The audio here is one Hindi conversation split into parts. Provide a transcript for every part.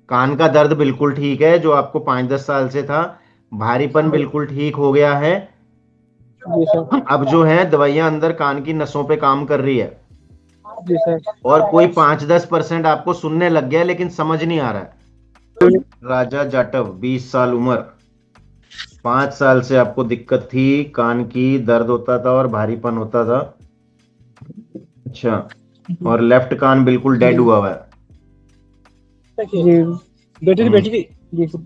कान का दर्द बिल्कुल ठीक है जो आपको 5-10 साल से था। भारीपन बिल्कुल ठीक हो गया है। जी सर। अब जो है दवाइयां अंदर कान की नसों पे काम कर रही है। जी सर। और कोई 5-10% आपको सुनने लग गया है, लेकिन समझ नहीं आ रहा है। राजा जाटव, 20 साल उम्र। 5 साल से आपको दिक्कत थी, कान की दर्द होता था और भारीपन होता था। अच्छा। और लेफ्ट कान बिल्कुल डेड जी हुआ हुआ है। जी। बेटी थी, हम्म। बेटी थी। जी सर।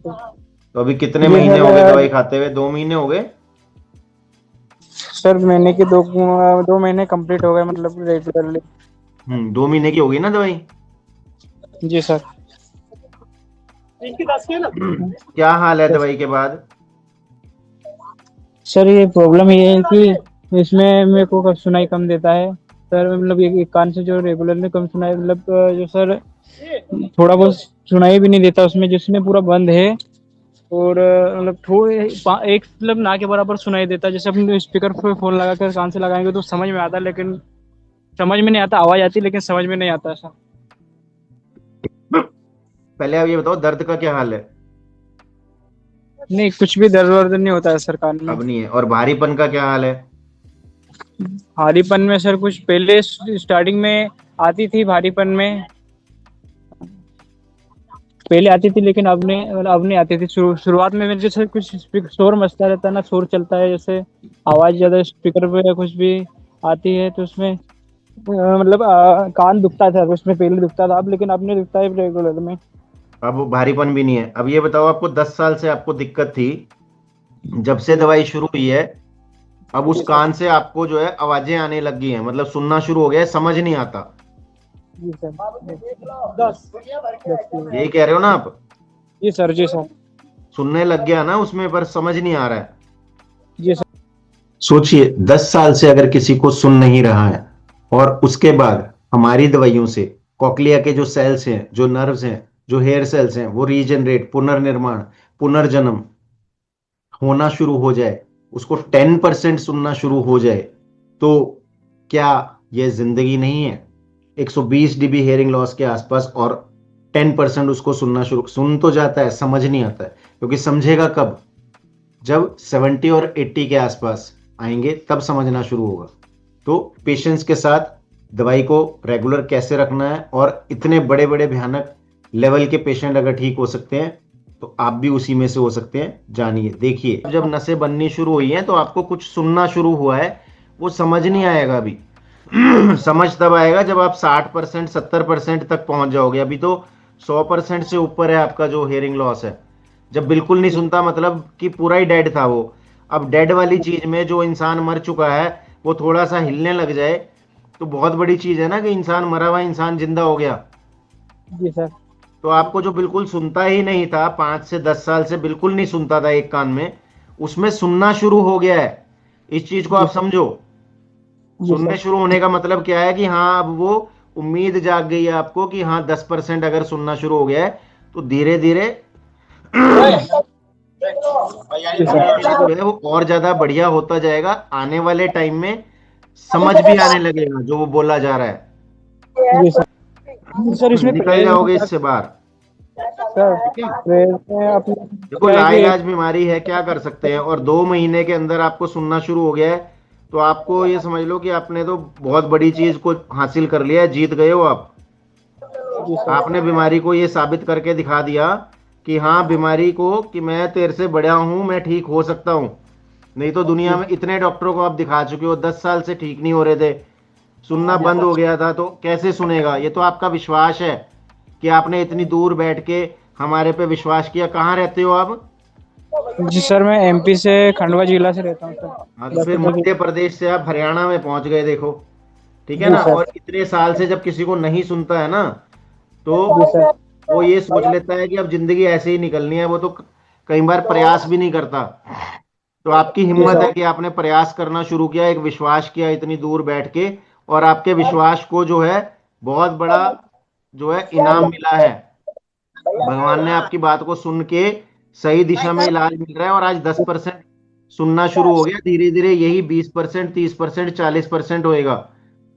तो अभी कितने जी महीने सर। हो गए दवाई खाते हुए? 2 महीने हो गए? सर महीने की 2 महीने कंप्लीट हो गए, मतलब रेगुलरली। 2 महीने की होगी ना दवाई? जी सर। क्या हाल है दवाई के बाद? सर ये प्रॉब्लम ये है कि इसमें मेरे को सुनाई कम देता है सर। मतलब एक कान से जो रेगुलरली कम सुनाई, मतलब जो सर थोड़ा बहुत सुनाई भी नहीं देता उसमें, जिसमें पूरा बंद है। और मतलब थोड़े एक मतलब ना के बराबर सुनाई देता है। जैसे अपन स्पीकर पे फोन लगा कर कान से लगाएंगे तो समझ में आता है, लेकिन समझ में नहीं आता। आवाज आती है लेकिन समझ में नहीं आता ऐसा। पहले आप ये बताओ, दर्द का क्या हाल है? नहीं, कुछ भी दर्द वर्द नहीं होता है सर कान में। अब नहीं है। और भारीपन का क्या हाल है? भारीपन में सर कुछ पहले स्टार्टिंग में आती थी भारीपन में। पहले आती थी लेकिन अब नहीं आती थी। शुरुआत में मेरे जैसे कुछ शोर मचता रहता है ना, शोर चलता है जैसे, आवाज ज्यादा स्पीकर पे या कुछ भी आती है तो उसमें मतलब कान दुखता था उसमें। पहले दुखता था, अब लेकिन अब नहीं दुखता है रेगुलर में। अब भारीपन भी नहीं है। अब ये बताओ, आपको 10 साल से आपको दिक्कत थी, जब से जी। दवाई शुरू हुई है, अब उस जी सर। कान से आपको जो है आवाजें आने लग गई हैं, मतलब सुनना शुरू हो गया है, समझ नहीं आता। जी सर। 10 10 यही कह रहे हो ना आप? जी सर। जी सर। सुनने लग गया ना उसमें, पर समझ नहीं आ रहा है। जी सर। सोचिए, 10 साल से अगर किसी को सुन नहीं रहा है, और उसके बाद हमारी दवाइयों से कॉकलिया के जो सेल्स हैं, जो नर्व्स हैं, जो हेयर सेल्स हैं, वो रीजनरेट, पुनर्निर्माण, पुनर्जन्म होना शुरू हो जाए, उसको 10% सुनना शुरू हो जाए, तो क्या यह जिंदगी नहीं है? 120 dB हेयरिंग लॉस के आसपास, और 10% उसको सुनना शुरू, सुन तो जाता है, समझ नहीं आता है। क्योंकि समझेगा कब? जब 70 और 80 के आसपास आएंगे, तब समझना शुरू होगा। तो पेशेंस के साथ दवाई को रेगुलर कैसे रखना है, और इतने बड़े बड़े भयानक लेवल के पेशेंट अगर ठीक हो सकते हैं, तो आप भी उसी में से हो सकते हैं। जानिए, देखिए, जब नसें बननी शुरू हुई हैं तो आपको कुछ सुनना शुरू हुआ है, वो समझ नहीं आएगा अभी। समझ तब आएगा जब आप 60% 70% तक पहुंच जाओगे। अभी तो 100% से ऊपर है आपका जो हेयरिंग लॉस है। जब बिल्कुल नहीं सुनता, मतलब कि पूरा ही डेड था वो। अब डेड वाली चीज में जो इंसान मर चुका है, वो थोड़ा सा हिलने लग जाए, तो बहुत बड़ी चीज है ना, कि इंसान मरा हुआ इंसान जिंदा हो गया। जी सर। तो आपको जो बिल्कुल सुनता ही नहीं था, 5 से 10 साल से बिल्कुल नहीं सुनता था एक कान में, उसमें सुनना शुरू हो गया है। इस चीज को जी आप सर। समझो। जी सुनने सर। शुरू होने का मतलब क्या है? कि हाँ, अब वो उम्मीद जाग गई है आपको, कि हाँ 10% अगर सुनना शुरू हो गया है, तो धीरे धीरे जी धीरे धीरे सर। जो है वो और ज्यादा बढ़िया होता जाएगा। आने वाले टाइम में समझ भी आने लगेगा जो वो बोला जा रहा है। जी सर। सर इसमें निकल प्रेयर में जाओगे क्या? इससे बाहर। सर ठीक है। प्रेयर में अपने देखो, क्या है कि लाइलाज बीमारी है, क्या कर सकते हैं? और 2 महीने के अंदर आपको सुनना शुरू हो गया है, तो आपको ये समझ लो कि आपने तो बहुत बड़ी चीज को हासिल कर लिया है, जीत गए हो आप। जी आपने सर। बीमारी को ये साबित करके दिखा दिया कि हाँ, बीमारी को, कि मैं तेरे से बड़ा हूं, मैं ठीक हो सकता हूं। नहीं तो दुनिया जी में इतने डॉक्टरों को आप दिखा चुके हो, 10 साल से ठीक नहीं हो रहे थे, सुनना जी बंद सर। हो गया था, तो कैसे सुनेगा? ये तो आपका विश्वास है, कि आपने इतनी दूर बैठ के हमारे पे विश्वास किया। कहाँ रहते हो आप? जी सर, मैं एमपी से खंडवा जिला से रहता हूँ हाँ, सर। तो फिर 10 रुपए मध्य प्रदेश से आप हरियाणा में पहुंच गए, देखो। ठीक है जी ना? सर। और इतने साल से जब किसी को नहीं सुनता है ना, तो जी सर। वो ये सोच लेता है कि अब जिंदगी ऐसे ही निकलनी है। वो तो कई बार प्रयास भी नहीं करता। तो आपकी जी हिम्मत सर। है कि आपने प्रयास करना शुरू किया, एक विश्वास किया इतनी दूर बैठ के, और आपके विश्वास को जो है बहुत बड़ा जो है इनाम मिला है। भगवान ने आपकी बात को सुन के सही दिशा में इलाज मिल रहा है। और आज 10% सुनना शुरू हो गया, धीरे धीरे यही 20%, 30%, 40% होएगा।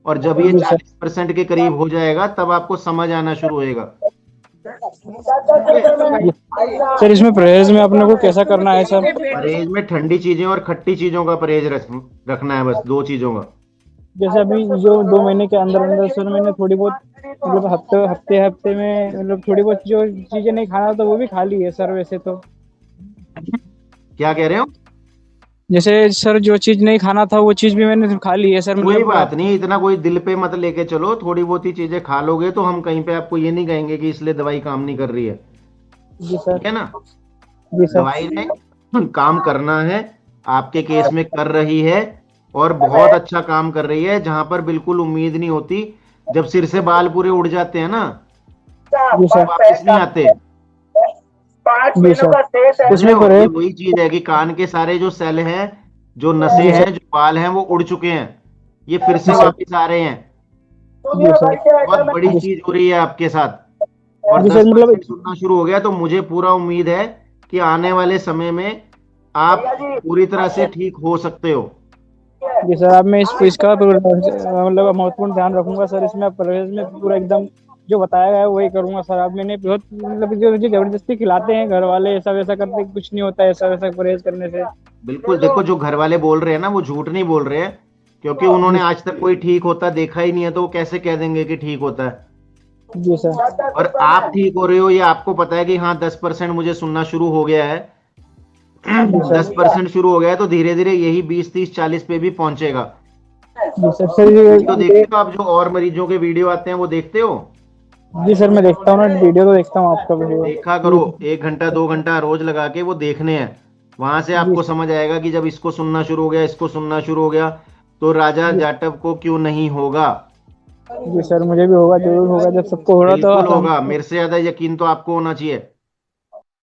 और जब ये जी सर। 40% के करीब हो जाएगा, तब आपको समझ आना शुरू होएगा। सर इसमें परहेज में अपने को कैसा करना है सर? परहेज में ठंडी चीजें और खट्टी चीजों का परहेज रखना है, बस 2 चीजों का। जैसे अभी जो 2 महीने के अंदर अंदर सर मैंने थोड़ी बहुत मतलब हफ्ते हफ्ते हफ्ते में मतलब थोड़ी बहुत जो चीजें नहीं खाना था वो भी खा ली है सर वैसे तो। क्या कह रहे हो? जैसे सर जो चीज नहीं खाना था वो चीज भी मैंने खा ली है सर कोई मतलब बात नहीं, इतना कोई दिल पे मत लेके चलो, थोड़ी बहुत ही चीजें खा लोगे तो हम कहीं पे आपको ये नहीं कहेंगे कि इसलिए दवाई काम नहीं कर रही है। जी सर। ठीक है ना? जी सर। दवाई ने काम करना है, आपके केस में कर रही है, और बहुत अच्छा काम कर रही है। जहां पर बिल्कुल उम्मीद नहीं होती, जब सिर से बाल पूरे उड़ जाते हैं ना, जी तो सर। वापस नहीं आते। जी सर। समझ रहे इसमें हो? ये परहेज। वही चीज है कि कान के सारे जो सेल हैं, जो नसें जी हैं, सर। जो बाल हैं, वो उड़ चुके हैं, ये फिर जी से सर। वापस आ रहे हैं। जी सर। बहुत बड़ी जी चीज हो रही है आपके साथ। और जी सर 10% मतलब। सुनना शुरू हो गया तो मुझे पूरा उम्मीद है कि आने वाले समय में आप पूरी तरह से ठीक हो सकते हो। जी सर अब मैं इसका तो मतलब महत्वपूर्ण ध्यान रखूंगा सर इसमें परहेज में पूरा एकदम जो बताया गया है वही करूंगा सर। अब मैंने बहुत मतलब जो मुझे जबरदस्ती खिलाते हैं घर वाले ऐसा वैसा करते कुछ नहीं होता है ऐसा वैसा परहेज करने से। बिल्कुल, देखो जो घर वाले बोल रहे हैं ना, वो झूठ नहीं बोल रहे हैं, क्योंकि जी उन्होंने आज तक कोई ठीक होता देखा ही नहीं है, तो वो कैसे कह देंगे कि ठीक होता है। जी सर। और आप ठीक हो रहे हो, ये आपको पता है कि हाँ 10% मुझे सुनना शुरू हो गया है। जी सर। 10% शुरू हो गया है तो धीरे धीरे यही 20, 30, 40 पे भी पहुंचेगा। जी सर। सर वीडियो देखते हो आप, जो और मरीजों के वीडियो आते हैं वो देखते हो? जी सर मैं देखता हूँ ना वीडियो तो देखता हूँ आपका वीडियो। देखा करो, 1 घंटा 2 घंटा रोज लगा के वो देखने हैं। वहां से जी आपको समझ आएगा कि जब इसको सुनना शुरू हो गया, इसको सुनना शुरू हो गया, तो राजा जी। जाटव को क्यों नहीं होगा। जी सर मुझे भी होगा जरूर होगा जब सबको हो रहा तो बिल्कुल हम। होगा, मेरे से ज्यादा यकीन तो आपको होना चाहिए।